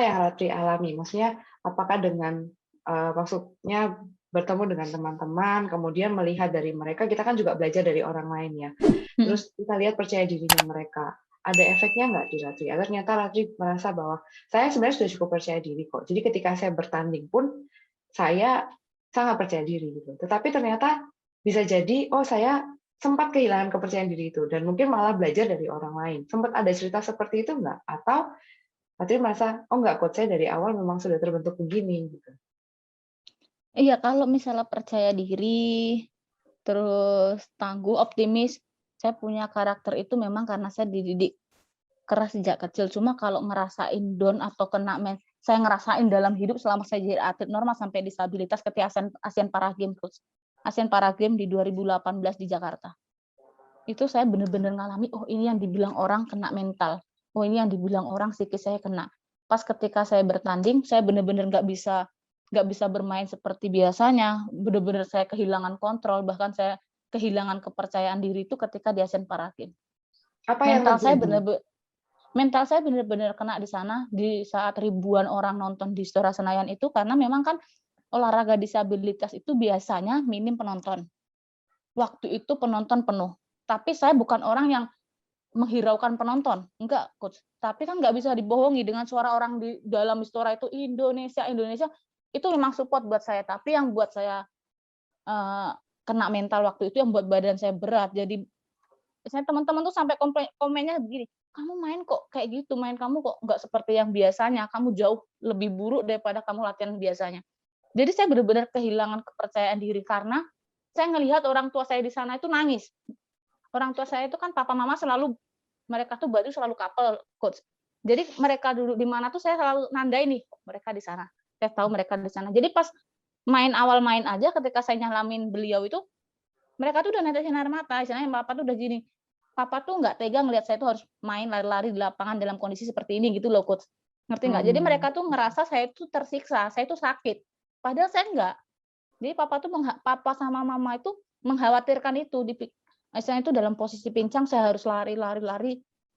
yang Ratri alami? Maksudnya apakah dengan maksudnya bertemu dengan teman-teman, kemudian melihat dari mereka, kita kan juga belajar dari orang lain ya. Terus kita lihat percaya dirinya mereka. Ada efeknya nggak di Ratri? Atau ternyata Ratri merasa bahwa saya sebenarnya sudah cukup percaya diri kok. Jadi ketika saya bertanding pun saya sangat percaya diri gitu. Tetapi ternyata bisa jadi, oh saya sempat kehilangan kepercayaan diri itu dan mungkin malah belajar dari orang lain. Sempat ada cerita seperti itu nggak? Atau Ratri merasa, oh nggak, coach saya dari awal memang sudah terbentuk begini gitu. Iya, kalau misalnya percaya diri, terus tangguh, optimis, saya punya karakter itu memang karena saya dididik keras sejak kecil. Cuma kalau ngerasain down atau kena saya ngerasain dalam hidup selama saya jadi atlet normal sampai disabilitas ketika Asian Para Games, Coach. Asian Para Games di 2018 di Jakarta. Itu saya benar-benar ngalami, oh ini yang dibilang orang kena mental. Oh ini yang dibilang orang psikis saya kena. Pas ketika saya bertanding, saya benar-benar nggak bisa bermain seperti biasanya. Benar-benar saya kehilangan kontrol, bahkan saya kehilangan kepercayaan diri itu ketika di Asian Para Games. Apa yang terjadi? Mental saya benar-benar kena di sana di saat ribuan orang nonton di Istora Senayan itu, karena memang kan olahraga disabilitas itu biasanya minim penonton. Waktu itu penonton penuh. Tapi saya bukan orang yang menghiraukan penonton, enggak, Coach. Tapi kan nggak bisa dibohongi dengan suara orang di dalam Istora itu Indonesia, Indonesia, itu memang support buat saya. Tapi yang buat saya kena mental waktu itu, yang buat badan saya berat. Jadi saya teman-teman tuh sampai komennya begini, kamu main kok kayak gitu, main kamu kok nggak seperti yang biasanya, kamu jauh lebih buruk daripada kamu latihan biasanya. Jadi saya benar-benar kehilangan kepercayaan diri karena saya ngelihat orang tua saya di sana itu nangis. Orang tua saya itu kan papa mama selalu, mereka tuh baju selalu couple, Coach. Jadi mereka duduk di mana tuh saya selalu nandai nih, mereka di sana. Saya tahu mereka di sana. Jadi pas awal main aja ketika saya nyalamin beliau itu, mereka tuh udah netesin air mata. Istilahnya papa tuh udah gini, papa tuh nggak tega ngelihat saya tuh harus main lari-lari di lapangan dalam kondisi seperti ini gitu loh, Coach. Ngerti nggak? Jadi mereka tuh ngerasa saya tuh tersiksa, saya tuh sakit. Padahal saya enggak. Jadi papa sama mama itu mengkhawatirkan itu, misalnya itu dalam posisi pincang saya harus lari,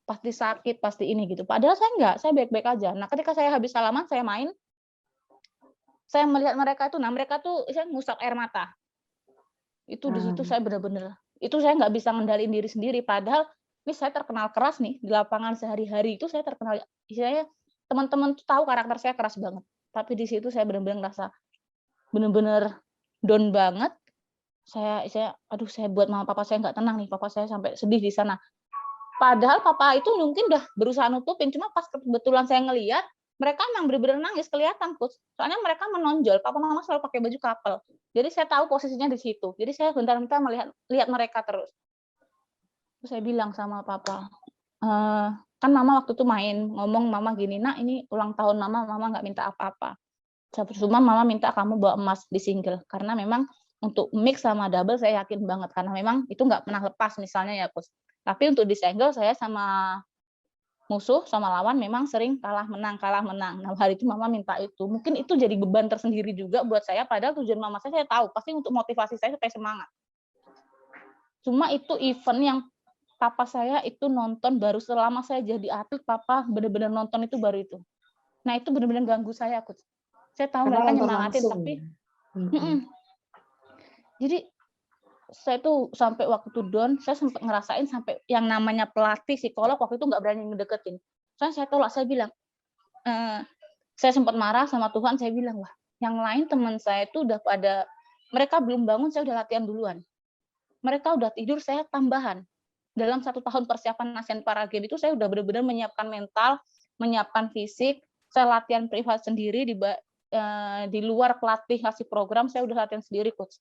pasti sakit, pasti ini gitu. Padahal saya enggak, saya baik-baik aja. Nah, ketika saya habis salaman, saya main, saya melihat mereka tuh saya ngusap air mata. Itu di situ saya benar-benar, itu saya nggak bisa ngendaliin diri sendiri. Padahal ini saya terkenal keras nih di lapangan sehari-hari, itu saya terkenal, istilahnya teman-teman tuh tahu karakter saya keras banget. Tapi di situ saya benar-benar ngerasa benar-benar down banget. Saya aduh, saya buat mama papa saya nggak tenang nih, papa saya sampai sedih di sana. Padahal papa itu mungkin udah berusaha nutupin, cuma pas kebetulan saya ngelihat, mereka memang benar-benar nangis kelihatan, Coach. Soalnya mereka menonjol, papa mama selalu pakai baju couple. Jadi saya tahu posisinya di situ. Jadi saya bentar-bentar lihat mereka terus. Terus saya bilang sama papa, kan mama waktu itu main, ngomong mama gini, "Nak, ini ulang tahun mama nggak minta apa-apa. Cuma mama minta kamu bawa emas di single." Karena memang untuk mix sama double saya yakin banget, karena memang itu nggak pernah lepas misalnya ya, Coach. Tapi untuk di single saya sama musuh, sama lawan memang sering kalah menang. Nah, hari itu mama minta itu. Mungkin itu jadi beban tersendiri juga buat saya, padahal tujuan mama saya tahu, pasti untuk motivasi saya supaya semangat. Cuma itu event yang papa saya itu nonton baru selama saya jadi atlet, papa benar-benar nonton itu baru itu. Nah, itu benar-benar ganggu saya, Coach. Saya tahu Karena mereka nonton nyemangatin, langsung. tapi jadi saya tuh sampai waktu itu down, saya sempat ngerasain sampai yang namanya pelatih, psikolog waktu itu nggak berani ngedeketin. Soalnya saya tolak, saya bilang, saya sempat marah sama Tuhan, saya bilang, wah, yang lain teman saya itu udah pada, mereka belum bangun, saya udah latihan duluan. Mereka udah tidur, saya tambahan. Dalam 1 tahun persiapan Asian Para Games itu saya udah benar-benar menyiapkan mental, menyiapkan fisik, saya latihan privat sendiri di luar pelatih kasih program, saya udah latihan sendiri, Coach.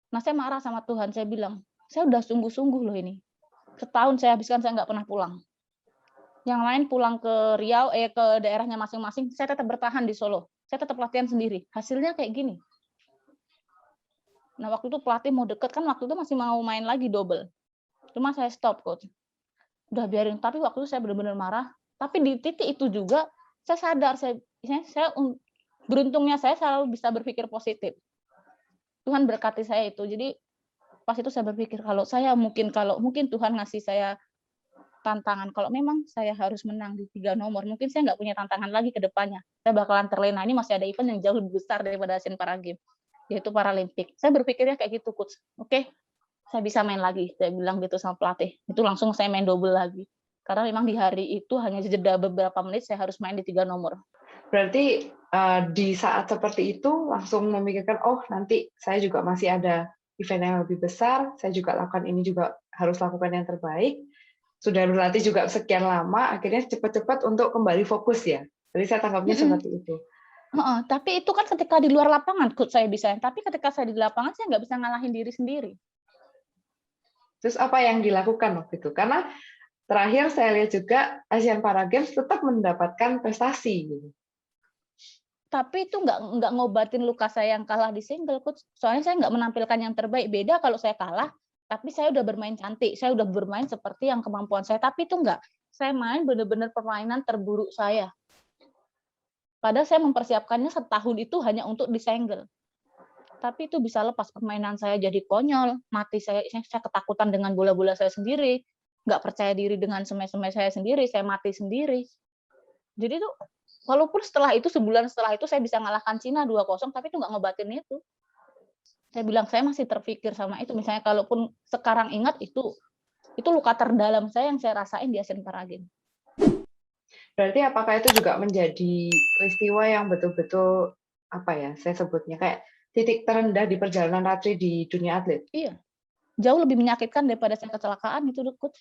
Nah, saya marah sama Tuhan, saya bilang, saya udah sungguh-sungguh loh ini. Setahun saya habiskan, saya nggak pernah pulang. Yang lain pulang ke Riau, ke daerahnya masing-masing, saya tetap bertahan di Solo. Saya tetap latihan sendiri. Hasilnya kayak gini. Nah, waktu itu pelatih mau deket, kan waktu itu masih mau main lagi double. Cuma saya stop, Coach. Udah biarin. Tapi waktu itu saya benar-benar marah. Tapi di titik itu juga, saya sadar, beruntungnya saya selalu bisa berpikir positif. Tuhan berkati saya itu. Jadi pas itu saya berpikir kalau mungkin Tuhan ngasih saya tantangan. Kalau memang saya harus menang di 3 nomor, mungkin saya nggak punya tantangan lagi ke depannya. Saya bakalan terlena, ini masih ada event yang jauh lebih besar daripada Asian Para Games, yaitu Paralimpik. Saya berpikirnya kayak gitu, Coach. Oke, saya bisa main lagi, saya bilang gitu sama pelatih. Itu langsung saya main double lagi. Karena memang di hari itu hanya jeda beberapa menit, saya harus main di 3 nomor. Berarti di saat seperti itu langsung memikirkan, oh nanti saya juga masih ada event yang lebih besar, saya juga lakukan ini juga harus lakukan yang terbaik. Sudah berlatih juga sekian lama, akhirnya cepat-cepat untuk kembali fokus ya. Jadi saya tangkapnya seperti itu. Tapi itu kan ketika di luar lapangan, Coach, saya bisa. Tapi ketika saya di lapangan, saya nggak bisa ngalahin diri sendiri. Terus apa yang dilakukan waktu itu? Karena terakhir saya lihat juga Asian Para Games tetap mendapatkan prestasi. Tapi itu nggak ngobatin luka saya yang kalah di single, Coach. Soalnya saya nggak menampilkan yang terbaik. Beda kalau saya kalah, tapi saya udah bermain cantik. Saya udah bermain seperti yang kemampuan saya. Tapi itu nggak. Saya main benar-benar permainan terburuk saya. Padahal saya mempersiapkannya setahun itu hanya untuk di single. Tapi itu bisa lepas, permainan saya jadi konyol, mati saya ketakutan dengan bola-bola saya sendiri, nggak percaya diri dengan semai-semai saya sendiri, saya mati sendiri. Jadi tuh, walaupun setelah itu, sebulan setelah itu saya bisa ngalahkan Cina 2-0, tapi itu nggak ngobatin itu. Saya bilang, saya masih terpikir sama itu. Misalnya kalaupun sekarang ingat, itu luka terdalam saya yang saya rasain di Asian Para Games. Berarti apakah itu juga menjadi peristiwa yang betul-betul, apa ya, saya sebutnya kayak titik terendah di perjalanan Ratri di dunia atlet? Iya, jauh lebih menyakitkan daripada saya kecelakaan itu, Coach.